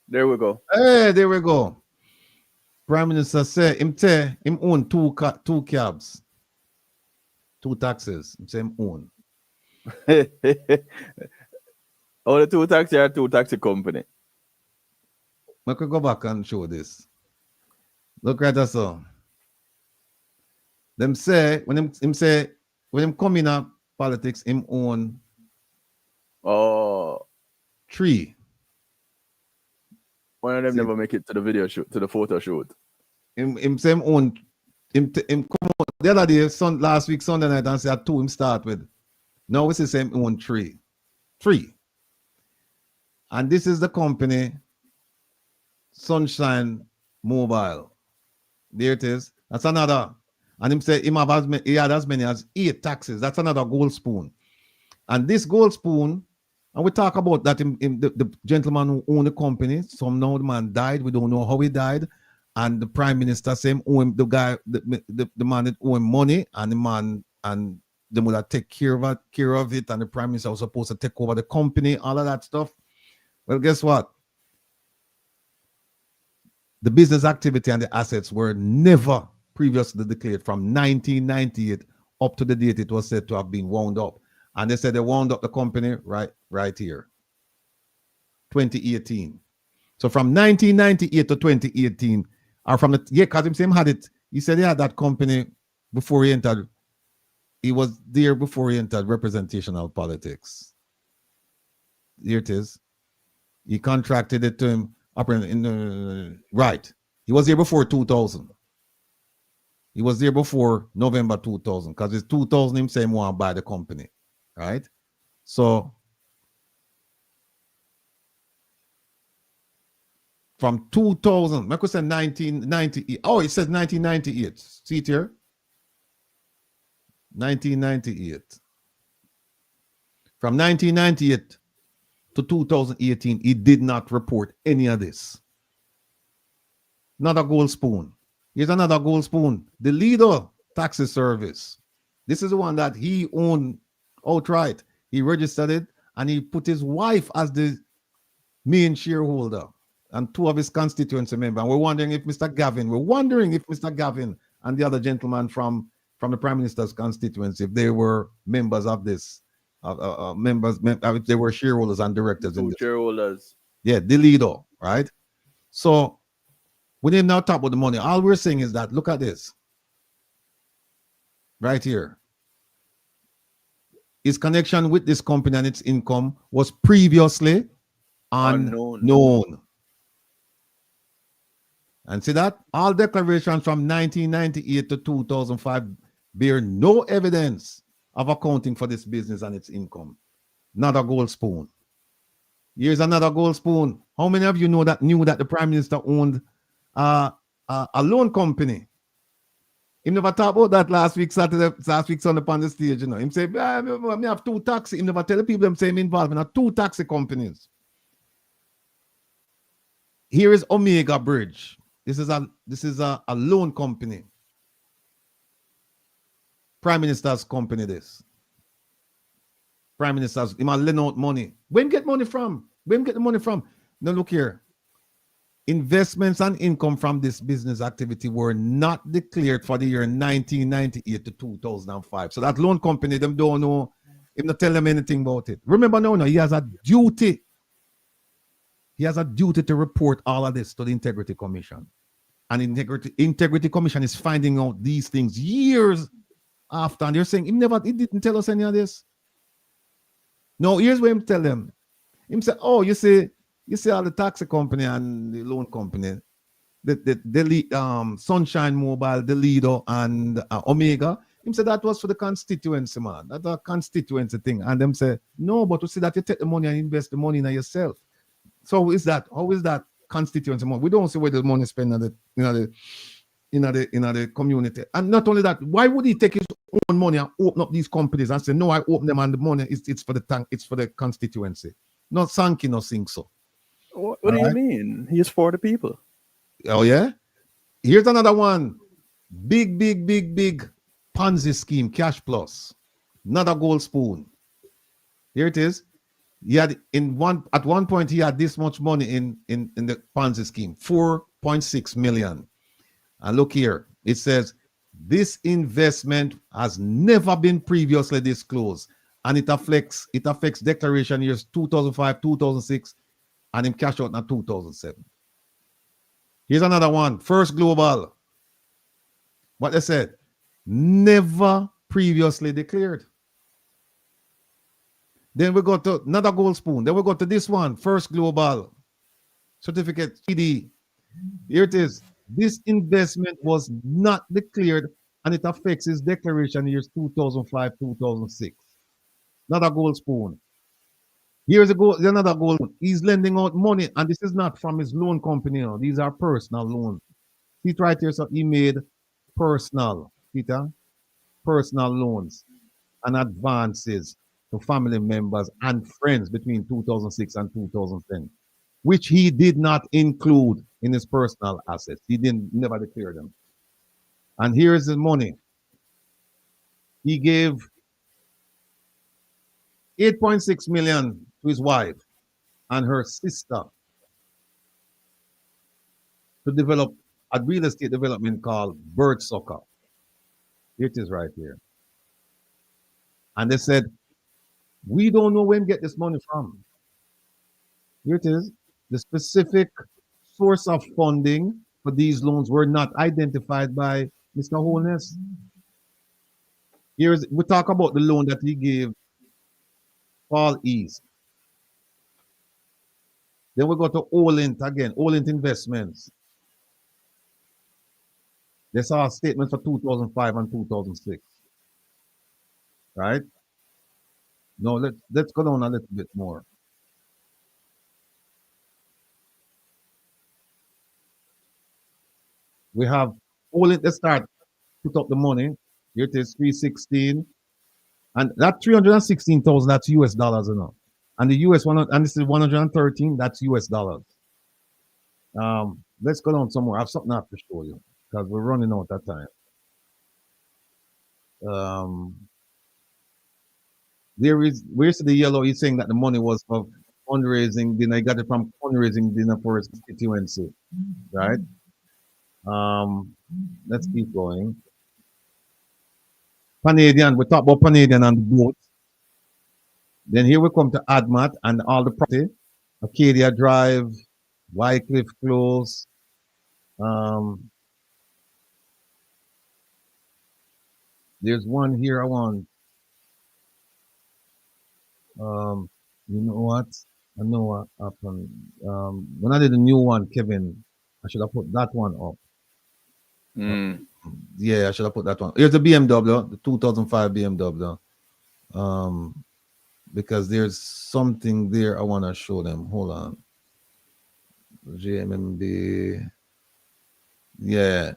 Speaker 1: There we go.
Speaker 2: Hey, there we go. Prime Minister said him own two cabs, 2 taxis. Him say him own.
Speaker 1: Oh, the 2 taxi are 2 taxi company.
Speaker 2: I could go back and show this. Look right at so. Them say when him come in up politics, him own 3.
Speaker 1: One of them never make it to the video shoot, to the photo shoot.
Speaker 2: Him say him own him come out the other day, last week Sunday night, and say 2 him start with. Now we say him own 3. 3. And this is the company Sunshine Mobile. There it is. That's another. And him say he had as many as 8 taxes. That's another gold spoon. And this gold spoon, and we talk about that the gentleman who owned the company. Somehow the man died. We don't know how he died. And the prime minister same owe him, the man that owe him money, and the man and the mother take care of it, and the prime minister was supposed to take over the company, all of that stuff. Well, guess what? The business activity and the assets were never previously declared from 1998 up to the date it was said to have been wound up. And they said they wound up the company right here, 2018. So from 1998 to 2018, or from because him had it, he said he had that company before he entered. He was there before he entered representational politics. Here it is. He contracted it to him up right. He was there before 2000. He was there before November 2000 because it's 2000 him saying want to buy the company, right? So from 2000, I could say 1998. Oh, it says 1998. See it here? 1998. From 1998 to 2018, he did not report any of this. Not a gold spoon. Here's another gold spoon. The Leader Taxi Service. This is the one that he owned outright. He registered it and he put his wife as the main shareholder and 2 of his constituency members. And we're wondering if Mr. Gavin and the other gentleman from the Prime Minister's constituency, if they were members of this, if they were shareholders and directors in this.
Speaker 1: Shareholders.
Speaker 2: Yeah, the Leader, right? So we didn't now talk about the money. All we're saying is that, look at this. Right here. His connection with this company and its income was previously unknown. And see that? All declarations from 1998 to 2005 bear no evidence of accounting for this business and its income. Not a gold spoon. Here's another gold spoon. How many of you knew that the Prime Minister owned a loan company? He never talked about that last week Sunday upon the stage, you know. He said, I have 2 taxi. He never tell the people them say him involved in 2 taxi companies. Here is Omega Bridge. This is a loan company. Prime Minister's company, this. Prime Minister's, he might lend out money. Where him get money from? Where him get the money from? Now look here. Investments and income from this business activity were not declared for the year 1998 to 2005. So that loan company, them don't know, him not tell them anything about it. Remember now, he has a duty. He has a duty to report all of this to the Integrity Commission. And Integrity Commission is finding out these things years after. And they're saying, he didn't tell us any of this. No, here's what him tell them. Him say, oh, you see all the taxi company and the loan company, the Sunshine Mobile, the Leader, and Omega. Him say that was for the constituency, man. That's a constituency thing. And them say, no, but you see that you take the money and invest the money in yourself. So how is that constituency money? We don't see where the money is spent in the community. And not only that, why would he take his own money and open up these companies and say, no, I open them and the money it's for the constituency? Not Sankey, no think so.
Speaker 1: What do you mean? He's for the people.
Speaker 2: Oh yeah? Here's another one. Big Ponzi scheme, Cash Plus. Not a gold spoon. Here it is. He had at one point he had this much money in the Ponzi scheme, 4.6 million. And look here, it says this investment has never been previously disclosed, and it affects declaration years 2005, 2006, and him cash out in 2007. Here's another one, First Global. What they said, never previously declared. Then we go to another gold spoon. Then we go to this one, First Global certificate CD. Here it is. This investment was not declared and it affects his declaration years 2005, 2006. Another gold spoon. Here's another gold spoon. He's lending out money and this is not from his loan company. These are personal loans. See it right here. So he made personal. Peter, personal loans and advances to family members and friends between 2006 and 2010, which he did not include in his personal assets. He never declared them. And here is his money. He gave 8.6 million to his wife and her sister to develop a real estate development called Bird Soccer. It is right here. And they said, we don't know where to get this money from. Here it is. The specific source of funding for these loans were not identified by Mr. Holness. We talk about the loan that he gave Paul East. Then we go to Olint again, Olint Investments. They saw a statement for 2005 and 2006. Right? No, let's go down a little bit more. We have Olint, let's start, put up the money. Here it is, 316. And that 316,000, that's US dollars enough. And the US one, and this is 113, that's US dollars. Let's go down somewhere. I have something I have to show you because we're running out of time. Where's the yellow? He's saying that the money was for fundraising dinner. I got it from fundraising dinner for his constituency, right? Let's keep going. Canadian, we talk about Canadian and the boat. Then here we come to ADMAT and all the property. Acadia Drive, Wycliffe Close. There's one here I want. You know what? I know what happened. When I did the new one, Kevin, I should have put that one up. Yeah, I should have put that one. Here's the BMW, the 2005 BMW. Because there's something there I want to show them. Hold on. GMMB. Yeah.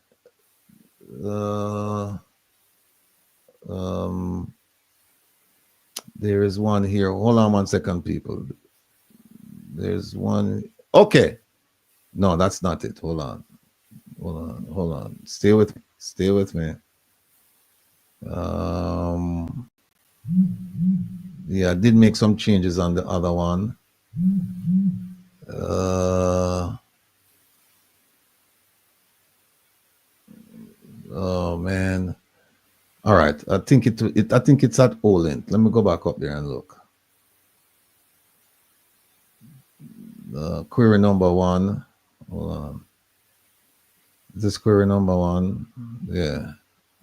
Speaker 2: There is one here. Hold on 1 second, people. There's one. Okay. No, that's not it. Hold on. Hold on. Stay with me. Yeah, I did make some changes on the other one. Oh man. All right. I think it's at Olint. Let me go back up there and look. Query number 1. Hold on. This query number 1. Yeah.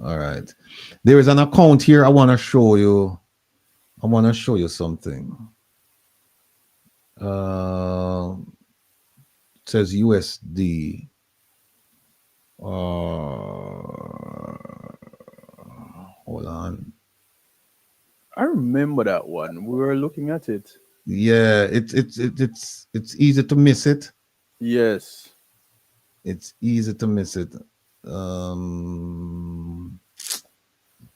Speaker 2: All right. There is an account here I want to show you. I want to show you something. It says USD. Hold on.
Speaker 1: I remember that one. We were looking at it.
Speaker 2: Yeah, it's easy to miss it.
Speaker 1: Yes.
Speaker 2: It's easy to miss it.
Speaker 1: There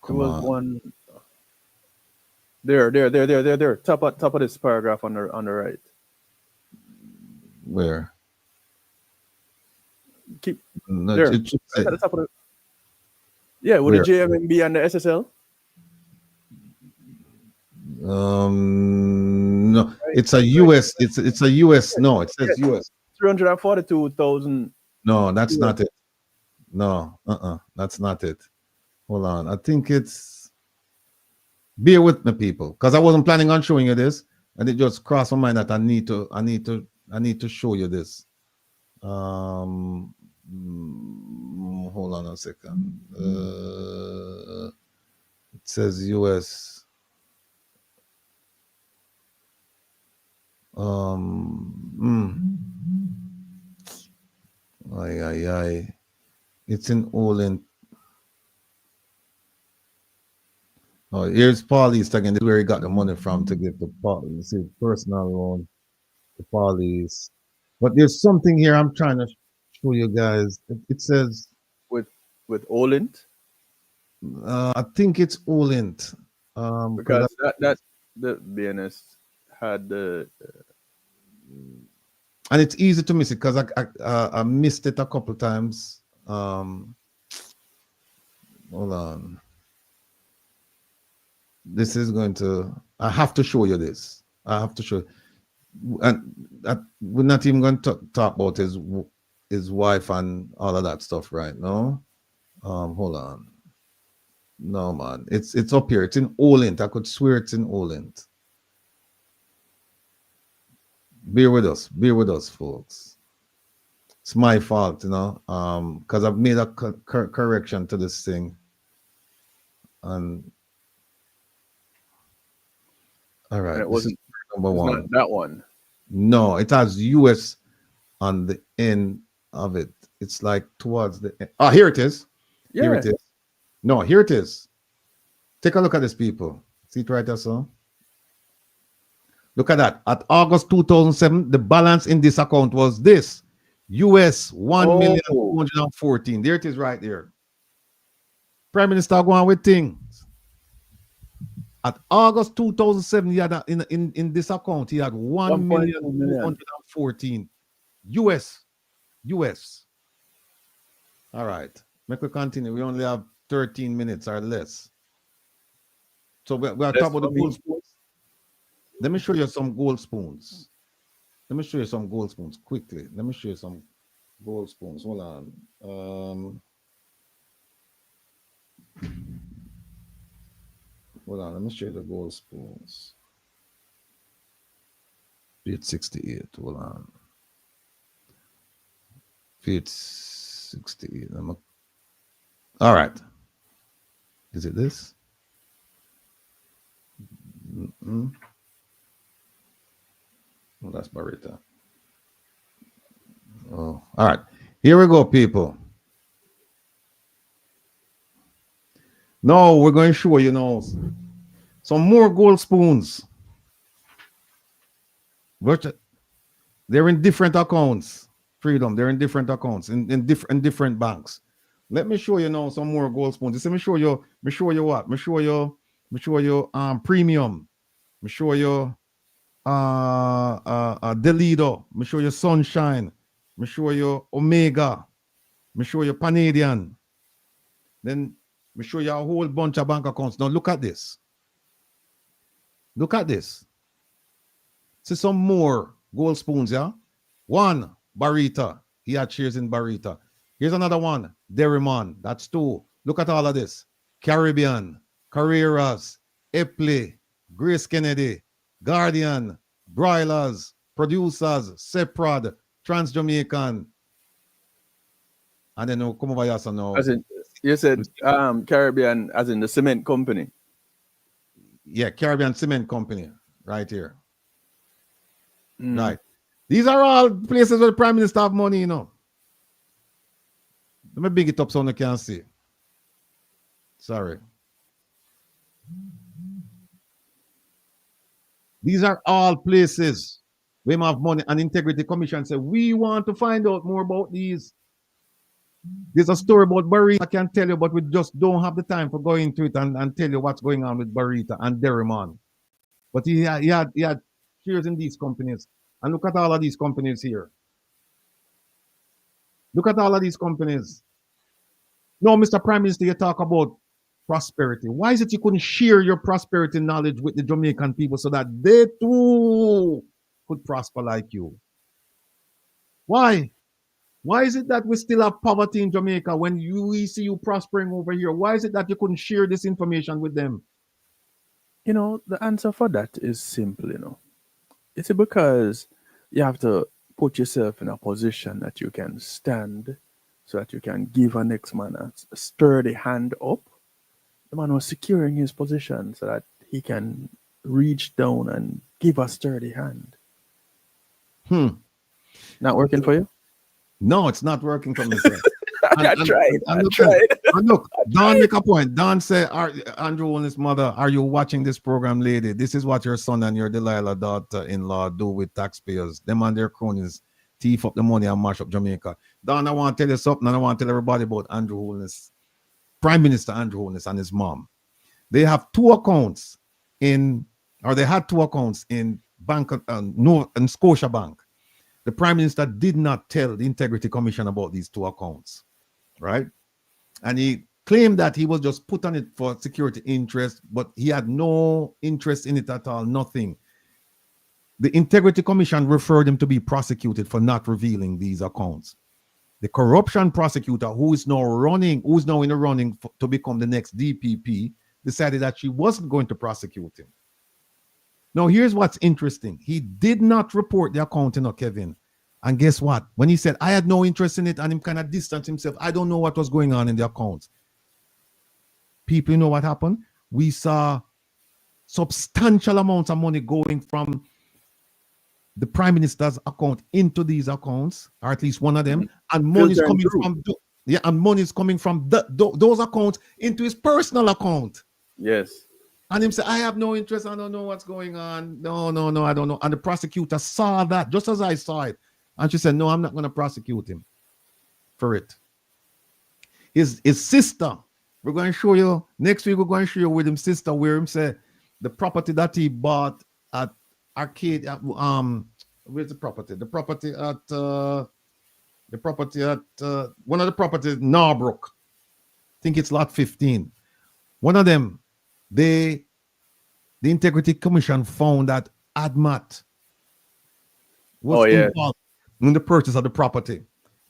Speaker 1: was one. There. Top of this paragraph on the right.
Speaker 2: Where?
Speaker 1: Keep
Speaker 2: no,
Speaker 1: there. At the top of the. Yeah, with the JMMB and the SSL.
Speaker 2: No, right. It's a US. It's a US. No, it says US.
Speaker 1: 342,000.
Speaker 2: No, that's not it. No, that's not it. Hold on. I think it's. Bear with me, people, because I wasn't planning on showing you this, and it just crossed my mind that I need to show you this. Hold on a second. It says US. It's in Olint. Oh, here's Paul East again. This is where he got the money from to give the personal loan to Paul East. But there's something here I'm trying to show you guys. It says
Speaker 1: with Olint.
Speaker 2: I think it's Olent.
Speaker 1: Because that the BNS had the
Speaker 2: and it's easy to miss it because I missed it a couple times. Hold on. This is going to. I have to show you this. I have to show. And we're not even going to talk about his wife and all of that stuff right now. Hold on. No, man. It's up here. It's in Olent. I could swear it's in Olent. Bear with us, folks. It's my fault, you know, because I've made a correction to this thing. And all right,
Speaker 1: it wasn't
Speaker 2: number one.
Speaker 1: Not that one.
Speaker 2: No, it has US on the end of it. It's like towards the end. Oh, here it is.
Speaker 1: Yeah.
Speaker 2: Here it is. No, here it is. Take a look at this, people. See it right there, so. Look at that. At August 2007, the balance in this account was this. US 1,214,000. There it is right there. Prime Minister going with things. At August 2007, he had in this account, he had 1,214,000 US. All right. Make we continue. We only have 13 minutes or less. So we're talking about the gold spoons. Let me show you some gold spoons. Let me show you some gold spoons quickly. Let me show you some gold spoons. Hold on. Hold on. Let me show you the gold spoons. Page 68. Hold on. Page 68. All right. Is it this? Well, that's Barita. Oh, all right. Here we go, people. Now we're going to show you now some more gold spoons. But they're in different accounts. Freedom. They're in different accounts in different banks. Let me show you now some more gold spoons. Let me show you. Me show you what? Me show you premium. Me show you Delido. Me show you Sunshine. Me show you Omega. Me show you Panadian. Then me show you a whole bunch of bank accounts. Now look at this. Look at this. See some more gold spoons, yeah? One, Barita. He had shares in Barita. Here's another one, Derrimon. That's two. Look at all of this. Caribbean, Carreras, Epley, Grace Kennedy, Guardian, Broilers, Producers, Seprod, Trans Jamaican. And then come over here, so now.
Speaker 1: As in, you said Caribbean, as in the cement company.
Speaker 2: Yeah, Caribbean Cement Company, right here. Right. These are all places where the Prime Minister have money, you know. Let me big it up so you can see. Sorry. These are all places where we have money, and Integrity Commission said, we want to find out more about these. There's a story about Barita I can tell you, but we just don't have the time for going into it and tell you what's going on with Barita and Derrimon. But he had shares in these companies. And look at all of these companies here. Look at all of these companies. No, Mr. Prime Minister, you talk about prosperity. Why is it you couldn't share your prosperity knowledge with the Jamaican people so that they too could prosper like you? Why? Why is it that we still have poverty in Jamaica when we see you prospering over here? Why is it that you couldn't share this information with them?
Speaker 1: You know, the answer for that is simple, you know. It's because you have to put yourself in a position that you can stand so that you can give a next man a sturdy hand up. The man was securing his position so that he can reach down and give a sturdy hand. Not working for you?
Speaker 2: No, it's not working for me.
Speaker 1: I tried.
Speaker 2: And look, Don make a point. Don said, Andrew and his mother, are you watching this program, lady? This is what your son and your Delilah daughter-in-law do with taxpayers. Them and their cronies thief up the money and mash up Jamaica. Don, I want to tell you something, and I want to tell everybody about Andrew Holness. Prime Minister Andrew Holness and his mom, they have two accounts they had two accounts in in Scotia Bank. The Prime Minister did not tell the Integrity Commission about these two accounts, right? And he claimed that he was just put on it for security interest, but he had no interest in it at all, nothing. The Integrity Commission referred him to be prosecuted for not revealing these accounts. The corruption prosecutor, who is now in the running to become the next DPP, decided that she wasn't going to prosecute him. Now, here's what's interesting. He did not report the account, Kevin. And guess what? When he said, I had no interest in it, and him kind of distanced himself, I don't know what was going on in the account. People, you know what happened? We saw substantial amounts of money going from the Prime Minister's account into these accounts, or at least one of them, and money is coming from those accounts into his personal account.
Speaker 1: Yes.
Speaker 2: And him say, I have no interest. I don't know what's going on. No, I don't know. And the prosecutor saw that just as I saw it. And she said, no, I'm not going to prosecute him for it. His sister, we're going to show you, next week we're going to show you with his sister where him say the property that he bought at Arcade, where's the property? The property at one of the properties, Norbrook. I think it's lot 15. One of them, the Integrity Commission found that ADMAT was involved in the purchase of the property.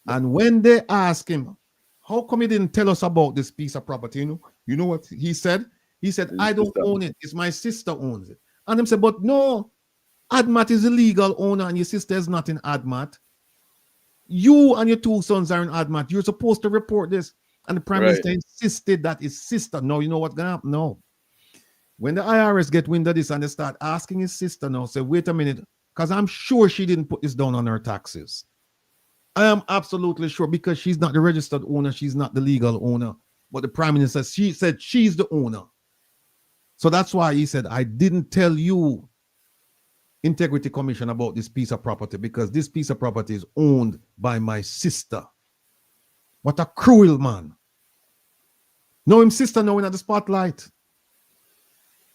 Speaker 2: And when they asked him, how come he didn't tell us about this piece of property? You know what he said? He said, I don't own it. It's my sister owns it. And them said, but no, ADMAT is the legal owner and your sister is not in ADMAT. You and your two sons are in ADMAT. You're supposed to report this. And the Prime Minister insisted that his sister, no, you know what's going to happen? No. When the IRS get wind of this and they start asking his sister now, say, wait a minute, because I'm sure she didn't put this down on her taxes. I am absolutely sure because she's not the registered owner. She's not the legal owner. But the Prime Minister, she said she's the owner. So that's why he said, I didn't tell you, Integrity Commission, about this piece of property because this piece of property is owned by my sister. What a cruel man. No, his sister now in the spotlight.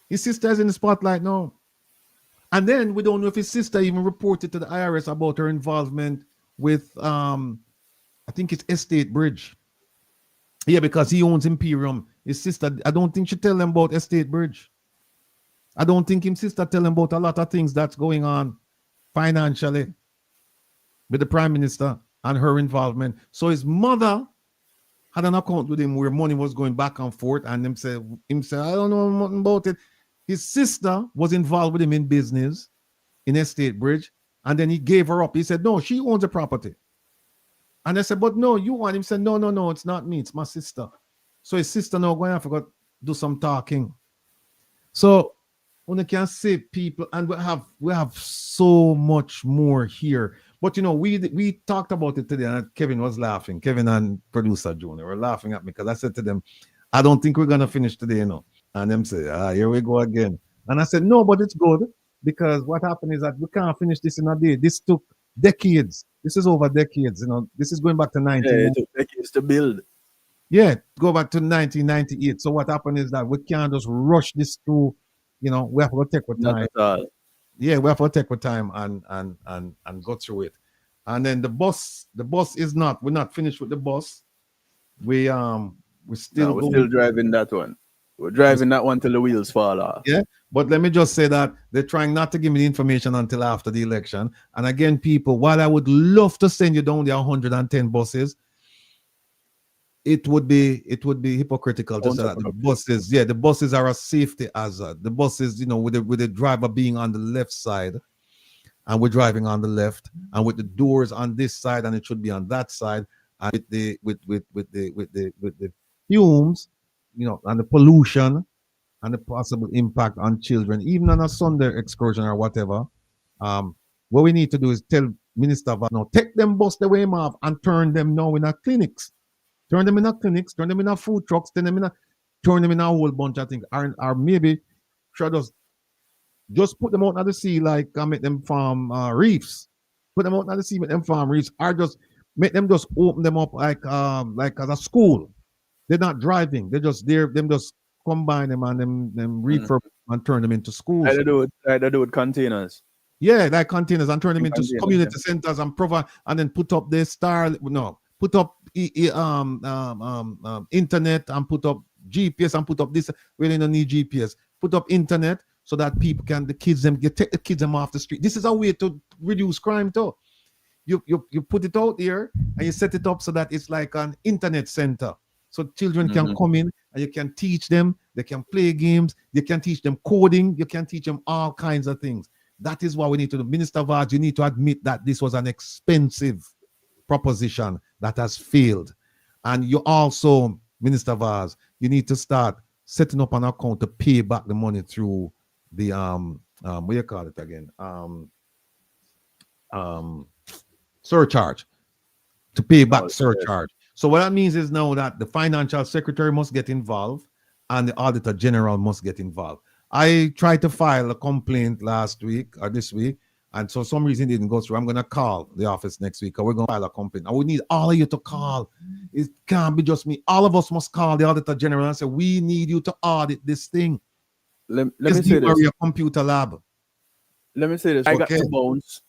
Speaker 2: His sister is in the spotlight now. And then we don't know if his sister even reported to the IRS about her involvement with, I think it's Estate Bridge. Yeah, because he owns Imperium. His sister, I don't think she tell them about Estate Bridge. I don't think his sister tell him about a lot of things that's going on financially with the Prime Minister and her involvement. So his mother had an account with him where money was going back and forth, and him say, I don't know nothing about it. His sister was involved with him in business in Estate Bridge, and then he gave her up. He said, no, she owns the property. And I said, but no, you want him. He said, no, it's not me, it's my sister. So his sister now going to have to do some talking. So when you can say people, and we have so much more here. But we talked about it today, and Kevin was laughing. Kevin and producer Junior were laughing at me because I said to them, I don't think we're gonna finish today, And them say, here we go again. And I said, no, but it's good because what happened is that we can't finish this in a day. This took decades. This is over decades. This is going back to 19.
Speaker 1: Yeah, it took decades to build.
Speaker 2: Yeah, go back to 1998. So what happened is that we can't just rush this through. We have to take with time. Yeah, we have to take with time and go through it. And then the bus is not. We're not finished with the bus. We're still
Speaker 1: driving that one. We're driving that one till the wheels fall off.
Speaker 2: Yeah, but let me just say that they're trying not to give me the information until after the election. And again, people, while I would love to send you down the 110 buses, it would be hypocritical to say that the buses are a safety hazard. The buses, with the driver being on the left side, and we're driving on the left, and with the doors on this side, and it should be on that side, and with the fumes, and the pollution, and the possible impact on children, even on a Sunday excursion or whatever. What we need to do is tell Minister Van, take them bus the way off and turn them now in our clinics. Turn them in our clinics, turn them in our food trucks, turn them in a whole bunch of things. Or maybe should just put them out at the sea like make them farm reefs. Put them out at the sea, make them farm reefs, or just make them just open them up like as a school. They're not driving. They're just there. Them just combine them and them refurb and turn them into schools.
Speaker 1: Like they do with containers.
Speaker 2: Yeah, like containers and turn them into
Speaker 1: Containers,
Speaker 2: community centers and provide and then put up their put up internet and put up GPS and put up this. We don't need GPS. Put up internet so that people can take the kids them off the street. This is a way to reduce crime too. You put it out there and you set it up so that it's like an internet center. So children can come in and you can teach them. They can play games. You can teach them coding. You can teach them all kinds of things. That is what we need to do. Minister Vaz, you need to admit that this was an expensive proposition that has failed. And you also, Minister Vaz, you need to start setting up an account to pay back the money through the what do you call it again? Surcharge. To pay back surcharge. So what that means is now that the financial secretary must get involved and the auditor general must get involved. I tried to file a complaint last week or this week, and so some reason it didn't go through. I'm going to call the office next week, and we're going to file a complaint. I would need all of you to call. It can't be just me. All of us must call the auditor general and say, we need you to audit this thing.
Speaker 1: Let me say this.
Speaker 2: Your computer lab.
Speaker 1: Let me say this. I got some bones.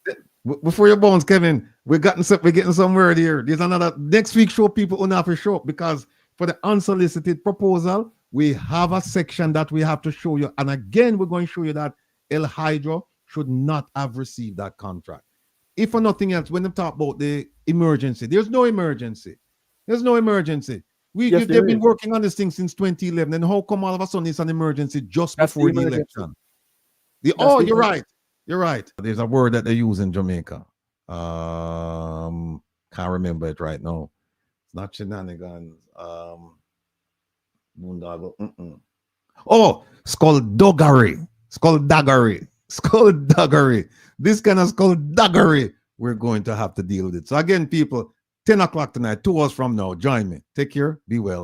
Speaker 2: Before your bones, Kevin, we're getting some word here. There's another next week show people on for show because for the unsolicited proposal, we have a section that we have to show you. And again, we're going to show you that El Hydro should not have received that contract. If for nothing else, when they talk about the emergency, there's no emergency. There's no emergency. They've been working on this thing since 2011. And how come all of a sudden it's an emergency just before the election? You're right. You're right. There's a word that they use in Jamaica. Can't remember it right now. It's not shenanigans. Skullduggery. This kind of skullduggery, we're going to have to deal with it. So again, people, 10 o'clock tonight, 2 hours from now, join me. Take care. Be well.